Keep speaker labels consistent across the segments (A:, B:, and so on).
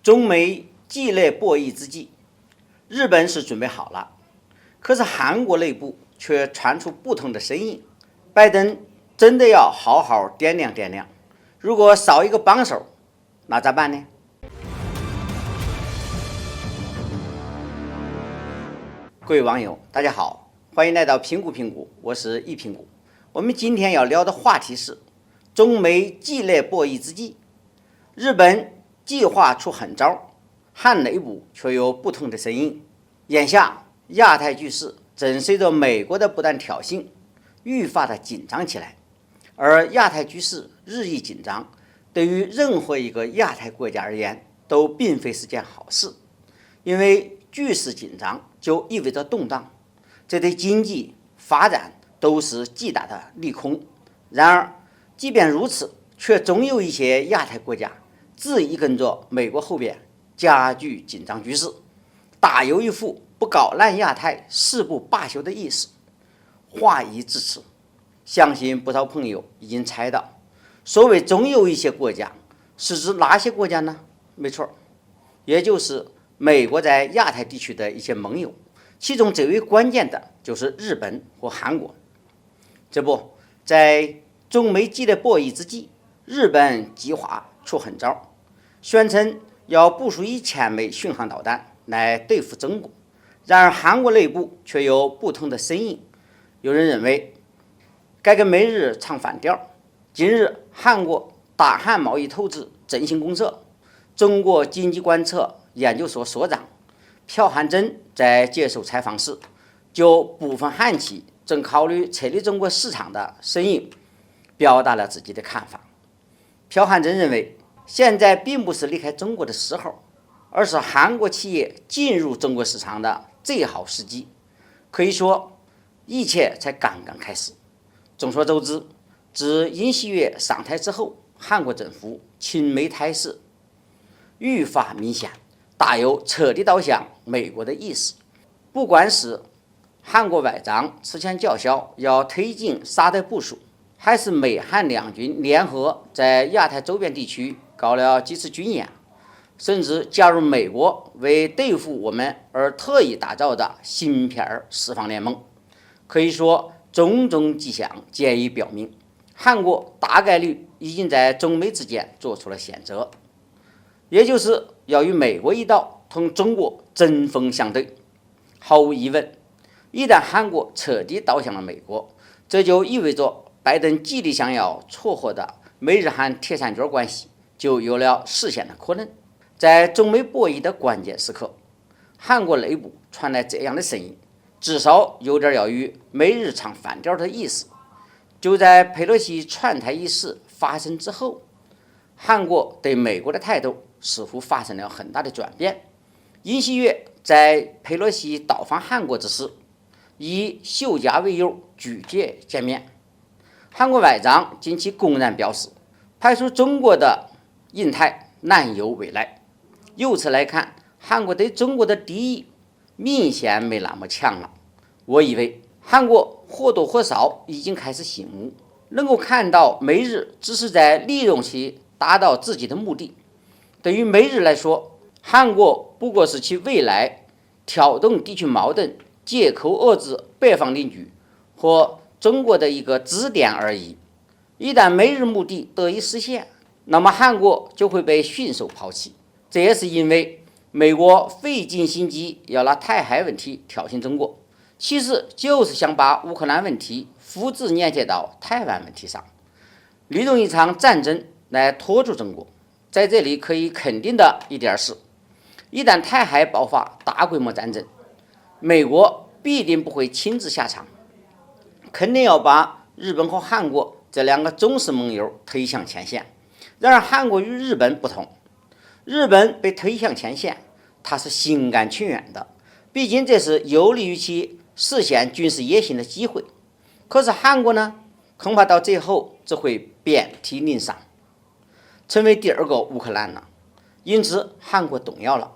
A: 中美激烈博弈之际，日本是准备好了，可是韩国内部却传出不同的声音。拜登真的要好好掂量掂量，如果少一个帮手，那咋办呢？各位网友，大家好，欢迎来到评股，我是易评股。我们今天要聊的话题是中美激烈博弈之际，日本计划出狠招，韩内部却有不同的声音。眼下亚太局势正随着美国的不断挑衅愈发的紧张起来，而亚太局势日益紧张，对于任何一个亚太国家而言都并非是件好事，因为局势紧张就意味着动荡，这对经济发展都是极大的利空。然而即便如此，却总有一些亚太国家自意跟着美国后边加剧紧张局势，大有一副不搞烂亚太誓不罢休的意思。话已至此，相信不少朋友已经猜到，所谓总有一些国家是指哪些国家呢？没错，也就是美国在亚太地区的一些盟友，其中最为关键的就是日本和韩国。这不，在中美激烈博弈之际，日本计划出狠招，宣称要部署1000枚巡航导弹来对付中国。然而韩国内部却有不同的声音，有人认为该跟美日唱反调。近日，韩国大韩贸易投资振兴公社中国经济观测研究所所长朴汉珍在接受采访时，就部分韩企正考虑撤离中国市场的声音表达了自己的看法。朴汉珍认为，现在并不是离开中国的时候，而是韩国企业进入中国市场的最好时机。可以说，一切才刚刚开始。众所周知，自尹锡悦上台之后，韩国政府亲美态势愈发明显，大有彻底倒向美国的意思。不管是韩国外长此前叫嚣要推进沙特部署，还是美韩两军联合在亚太周边地区搞了几次军演，甚至加入美国为对付我们而特意打造的芯片释放联盟，可以说种种迹象皆已表明，韩国大概率已经在中美之间做出了选择，也就是要与美国一道同中国针锋相对。毫无疑问，一旦韩国彻底倒向了美国，这就意味着拜登极力想要撮合的美日韩铁三角关系就有了实现的可能。在中美博弈的关键时刻，韩国内部传来这样的声音，至少有点要与美日唱反调的意思。就在佩洛西窜台一事发生之后，韩国对美国的态度似乎发生了很大的转变。尹锡悦在佩洛西到访韩国之时，以休假为由拒绝见面。韩国外长近期公然表示，排除中国的印太难有未来。由此来看，韩国对中国的敌意明显没那么强了。我以为韩国或多或少已经开始醒悟，能够看到美日只是在利用其达到自己的目的。对于美日来说，韩国不过是其未来挑动地区矛盾、借口遏制北方邻居和中国的一个支点而已。一旦美日目的得以实现，那么韩国就会被迅速抛弃。这也是因为美国费尽心机要拿台海问题挑衅中国，其实就是想把乌克兰问题复制粘贴到台湾问题上，利用一场战争来拖住中国。在这里可以肯定的一点是，一旦台海爆发大规模战争，美国必定不会亲自下场，肯定要把日本和韩国这两个重视盟友推向前线。然而韩国与日本不同，日本被推向前线，它是心甘情愿的，毕竟这是有利于其实现军事野心的机会。可是韩国呢，恐怕到最后只会遍体鳞伤，成为第二个乌克兰了。因此韩国动摇了。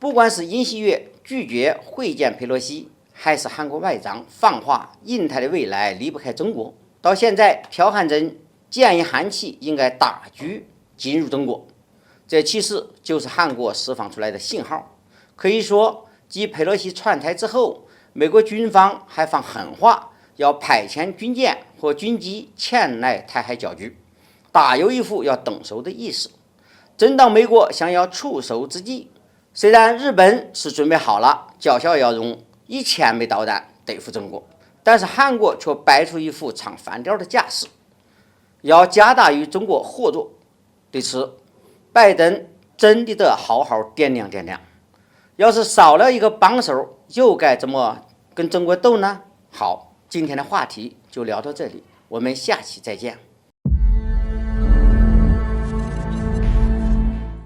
A: 不管是尹锡悦拒绝会见佩洛西，还是韩国外长放话印太的未来离不开中国，到现在朴汉珍建议韩企应该大举进入中国，这其实就是韩国释放出来的信号。可以说，继佩洛西窜台之后，美国军方还放狠话，要派遣军舰和军机前来台海搅局，大有一副要动手的意思。正当美国想要出手之际，虽然日本是准备好了叫嚣要用1000枚导弹对付中国，但是韩国却摆出一副唱反调的架势，要加大与中国合作。对此，拜登真的得好好掂量掂量。要是少了一个帮手，又该怎么跟中国斗呢？好，今天的话题就聊到这里，我们下期再见。